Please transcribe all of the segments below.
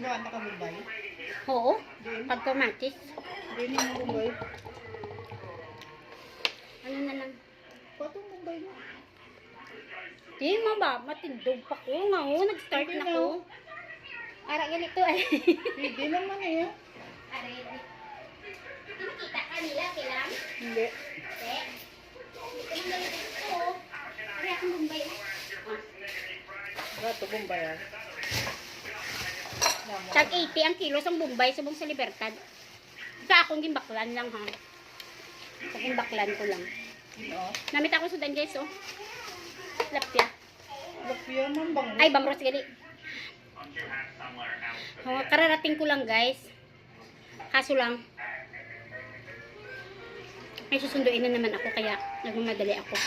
Gawaan na ka Mumbai? Oo. Pagkamatis. Hindi mo Mumbai. Ano na lang. Patong Mumbai mo. Di mo ba? Matindog pa ko. Nga ho. Nag-start Hindi na na. ko. Ara ganito ay. Hindi naman eh. Ara ganito. Nakita ka nila, kailang? Hindi. Hindi. Hindi ka nang ganito ito. Ari akong Bombay. Gato Mumbai ah. Tag 80 ang kilo sa Bombay, subong sa Libertad. Sa akong gimbaklan lang ha. Sa gimbaklan ko lang. Oo. Namit ako sudan guys oh. Lapya. Lapya man bang. Ay, bangros gali. Oh, kararating ko lang guys. Kaso lang, may susunduin na naman ako kaya nagmamadali ako.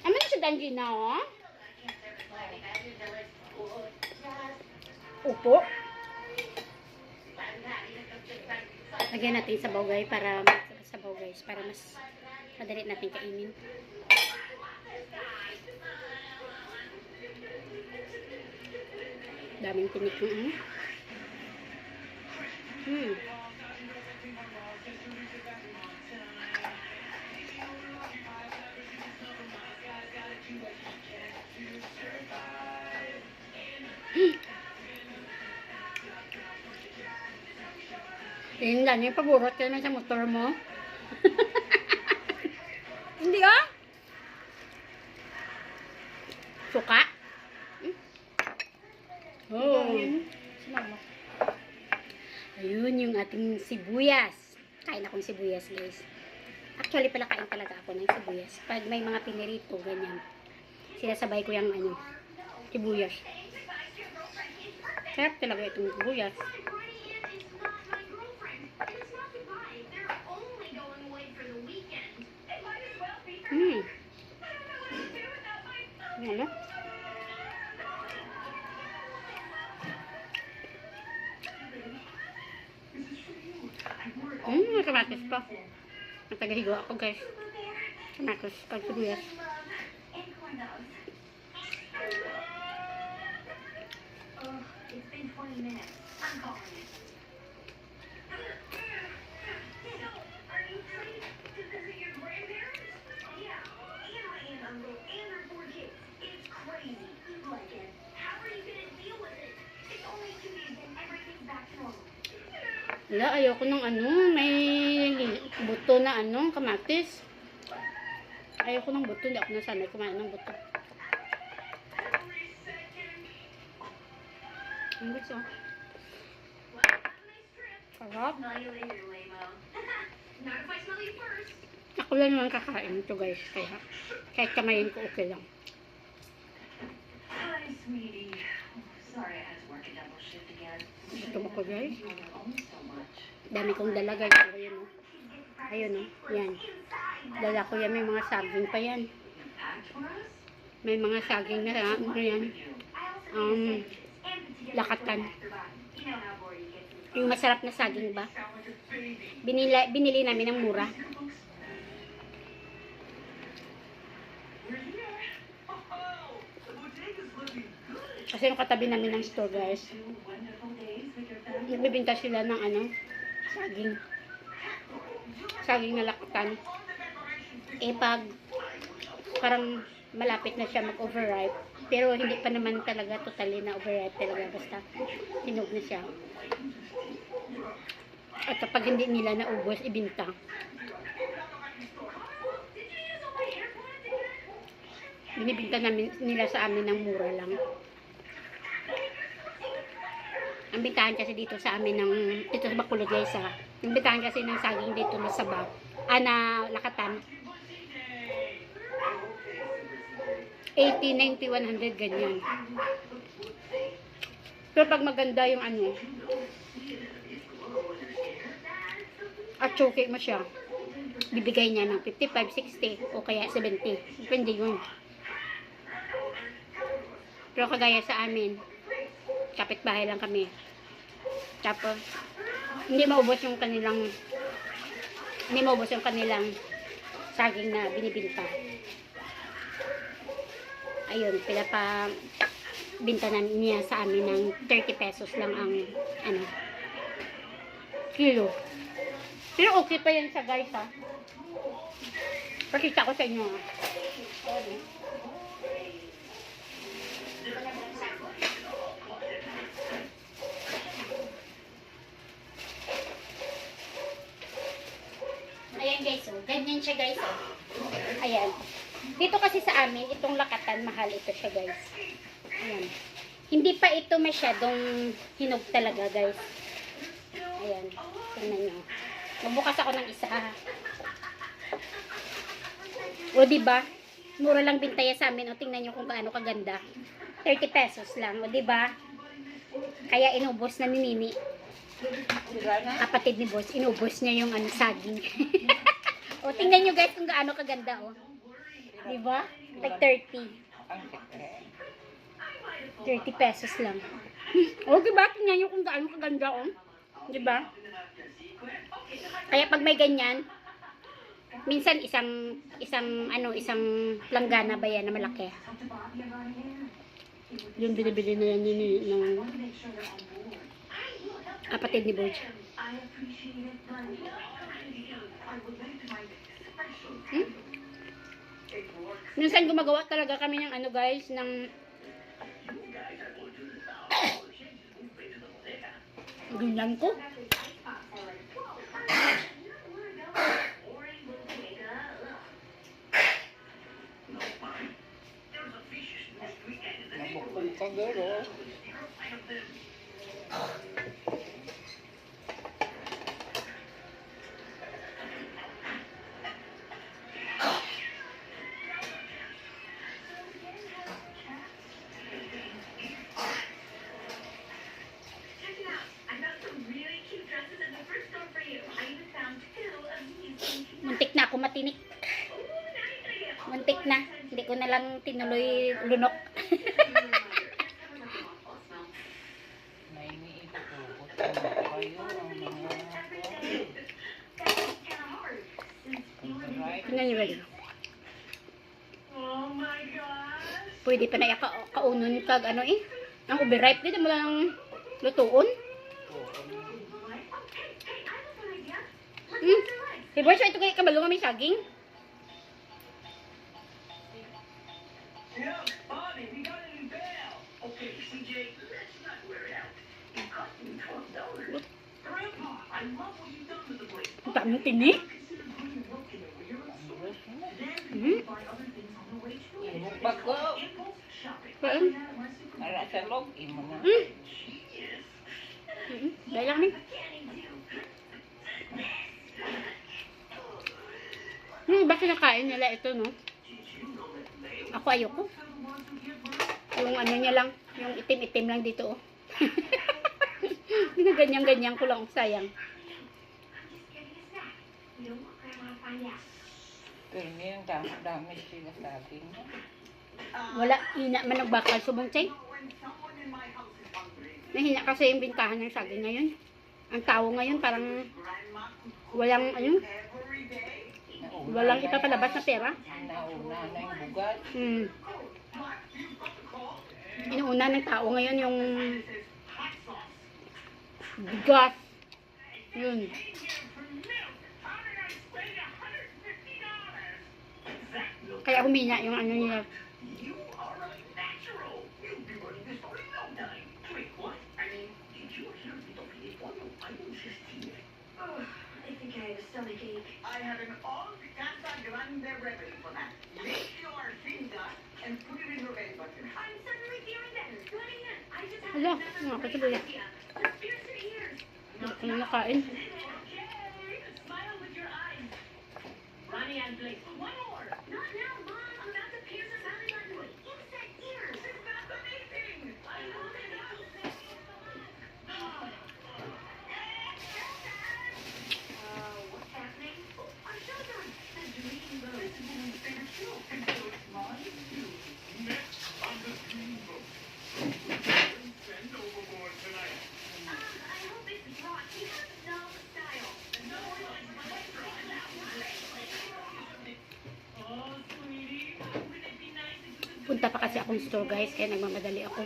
Ano na si Danji na oh? Upo. Lagyan natin sa bawgay para mas madali natin kainin. Daming tinik ng ano. Tingnan yung pagurot ka na sa motor mo. Hindi ah? Suka? Oh. Ayun yung ating sibuyas. Kain akong sibuyas guys. Actually pala kain talaga ako ng sibuyas. Pag may mga pinirito, ganyan. Sinasabay ko yung ano, sibuyas. Sarap talaga itong sibuyas. Ano? May kamatis pa. Natagahigo ako guys. Kamatis pag sibuyas. It's been 20 minutes. I'm calling it. Are you free to visit your grandparents? Yeah, and my aunt, uncle, and their 4 kids. It's crazy. Like it. How are you gonna deal with it? It's only 2 days and everything's back to normal. Wala, ayoko ng ano, may buto na ano, kamatis. Ayoko ng buto, hindi ako nasanay kumain ng buto. Ang gusto. Sarap. Smell you later, lame-o. Not if I smell you first. Ako lang naman kakain ito guys, kaya kahit kamayin ko okay lang. Hi, sweetie. Sorry, I had to work a double shift again. Gusto mo ko guys. You own so much. Dami kong dala guys. Ayun o. Ayun o. Yan. Dala ko yan. May mga saging pa yan. Packed for us? May mga saging na ano yan. Lakatan. You know how bored you get from Yung masarap na saging ba? Binili namin ng mura. Kasi yung katabi namin ng store guys. Nagbibinta sila ng ano, saging. Saging na lakatan. Eh pag parang malapit na siya mag-overripe, pero hindi pa naman talaga totally na overripe talaga, basta hinog na siya. At kapag hindi nila naubos, ibinta. Binibinta namin nila sa amin ng mura lang. Ang bintahan kasi dito sa amin ng dito sa Bacolod guys ha. Ang bintahan kasi ng saging dito na Sabaw, na lakatan. 80, 90, 100 ganyan. Pero pag maganda yung ano, at choke mo siya, bibigay niya ng 55, 60 o kaya 70. Depende yun. Pero kagaya sa amin, kapitbahay lang kami. Tapos, hindi maubos yung kanilang saging na binibinta. Ayun, binta na niya sa amin ng 30 pesos lang ang ano, kilo. Pero okay pa yan sa guys ha. Pakita ko sa inyo ha. Ayan guys, oh. Ganyan siya guys, oh. Ayan. Dito kasi sa amin, itong lakatan, mahal ito siya guys. Ayan. Hindi pa ito masyadong hinog talaga guys. Ayan. Tingnan nyo. Magbukas ako ng isa. O diba? Mura lang bintaya sa amin. O tingnan nyo kung gaano kaganda. 30 pesos lang. O diba? Kaya inubos na ni Nini. Kapatid ni boss, inubos niya yung ano, saging. O, tingnan nyo guys kung gaano kaganda, o. Diba? Like 30. 30 pesos lang. O, diba? Tingnan nyo kung gaano kaganda, o. Diba? Kaya pag may ganyan, minsan isang planggana ba yan na malaki. Yung binibili na yan ng kapatid ni Boy. Minsan gumagawa talaga kami ng ano guys, ng ganyan ko. Nabukol ka garo. Muntik na ako matinik. Muntik na. Hindi ko na lang tinuloy lunok. Nainiipot ko. Kayo ang mga... Tingnan nyo ba yun? Pwede pa na kaunon kag ano eh. Ang overripe dito mo lang lutuon. Si Boy, so ito kaya kabalo nga may saging. Ang daming tinik. Ibukbak ko. Saan? Nara sa log. Imo na. Dahil lang ni. Ba kinakain nila ito, no? Ako ayoko. Yung ano niya lang, yung itim-itim lang dito, oh. Ganyan-ganyan ko lang, sayang. Pero ngayon dami sila sa akin. Wala, hina man nagbakal subong chay. Nahina kasi yung bintahan ng saging ngayon. Ang tao ngayon parang walang ano, walang ipapalabas na pera. Nauna na yung bugat. Inuuna ng tao ngayon yung bigas. Yun. Kaya humina yung ano nila. I have an all Casa Grande remedy for that. Make your finger and put it in your belly button. I'm suddenly feeling better. Good again. I just have Hala, another mga great katuloy. idea. Let's pierce your ears. Hindi ko na nakain. Okay. Smile with your eyes. Ronnie and Blake. One more. Not now, Mom. I'm about to pierce a belly button. Insect ears. This is amazing. I love it. What's happening? Oh, our show's on. The Dreamboat. This is Lily's favorite show, and so it's mine too. Next on the Dreamboat. Send overboard tonight. I hope it's Brock. He has no style. No, kasi akong store guys, kaya nagmamadali ako.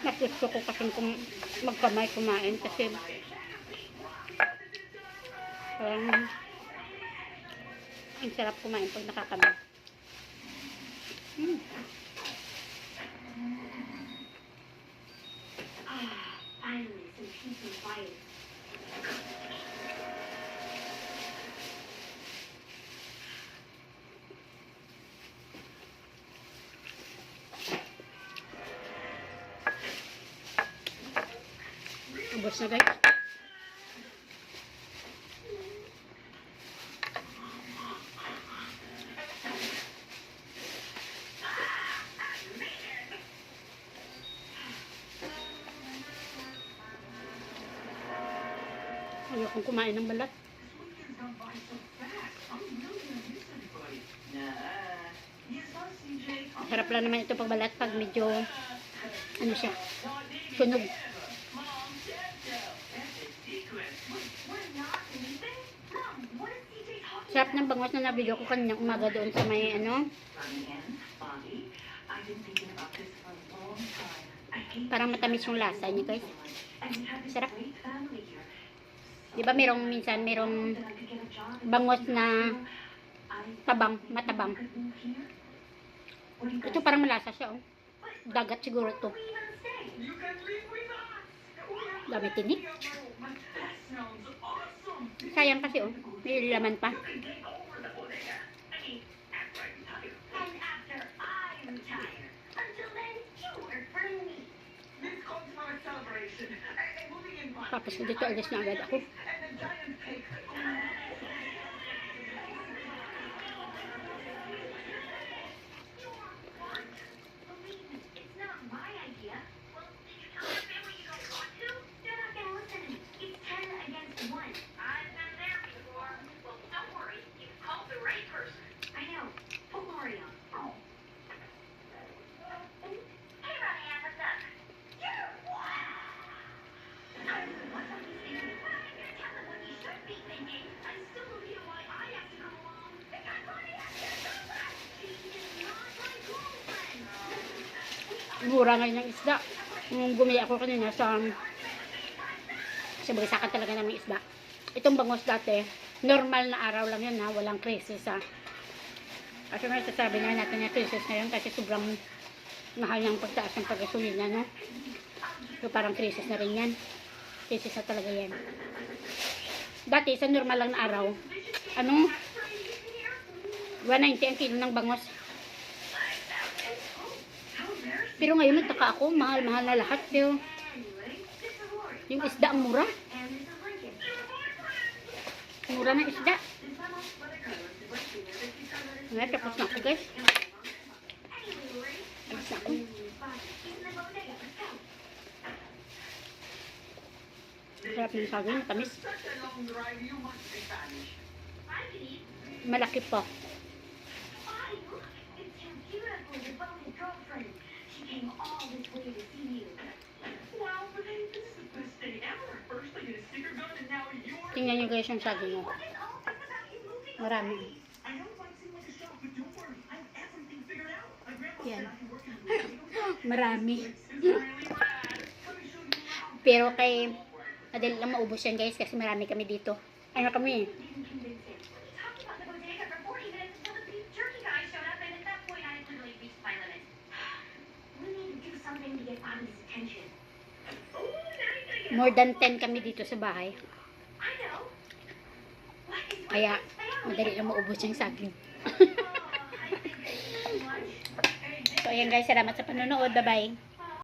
Mas gusto ko kasi kung magkamay kumain kasi parang ang sarap kumain pag nakakamay. Finally, some peace and quiet. Ubos na guys. Ayokong kumain ng balat. Sarap lang naman ito pag balat pag medyo ano siya, sunog. Sarap ng bangos na nabilo ko kanina umaga doon sa may ano. Parang matamis yung lasa niya guys. Sarap. Di ba minsan merong bangos na tabang, matabang. Ito parang malasa siya oh. Dagat siguro to. Dami tinik. Sayang kasi oh, may laman pa. And after I retire, until then, you work for me. This calls for a celebration. A moving in party. Tapos dito alis na agad ako. And a giant cake. Believe me, it's not my idea. Well, did you tell your family you don't want to? They're not gonna listen to me. It's 10 against 1. I've been there before. Well, don't worry. You've called the right person. I know. Put Lori on. Hey, Ronnie, what's up? What's up, you thinking? Well, I'm gonna tell them what you should be thinking. I still don't get why I have to come along. Because Ronnie has to come back. She is not my girlfriend. Mura ngayon ng isda. Nung bumili ako kanina sa balisakan talaga ng isda. Itong bangos dati, normal na araw lang yun ha, walang crisis ha. Kasi nga sasabi na natin na crisis ngayon kasi sobrang mahal ng pagtaas ng paggasolina, no? So parang crisis na rin yan. Crisis na talaga yan. Dati sa normal lang na araw, 190 ang kilo ng bangos. Pero ngayon nagtaka ako, mahal-mahal na lahat. Pero yung isda ang mura. Mura na isda. Ngayon, tapos na ako guys. Alis na ako. Sarap ng saging, matamis. Such a long drive, you must be famished. Malaki pa. Why, look, it's your beautiful devoted girlfriend. She came all this way to see you. Wow, but hey, this is the best day ever. First I get a sticker gun and now you're... Tingnan nyo guys yung saging mo. What is all this about you moving Marami. I know it might seem like a shock, but don't worry. I have everything figured out. My grandma Yan. said I can work in the Marami. It's really bad. Let me show you around. Pero kay madali lang maubos yan guys kasi marami kami dito. Ano kami? didn't convince him. We talked about the bodega for 40 minutes until the beef jerky guy showed up, and at that point I had literally reached my limit. We need to do something to get Bobby's attention. Oh, now More than 10 kami dito sa bahay. I know. What is with Kaya this family? madali lang maubos yung saging. Oh, I think it's too much. So ayan guys, salamat sa panonood. Bye bye.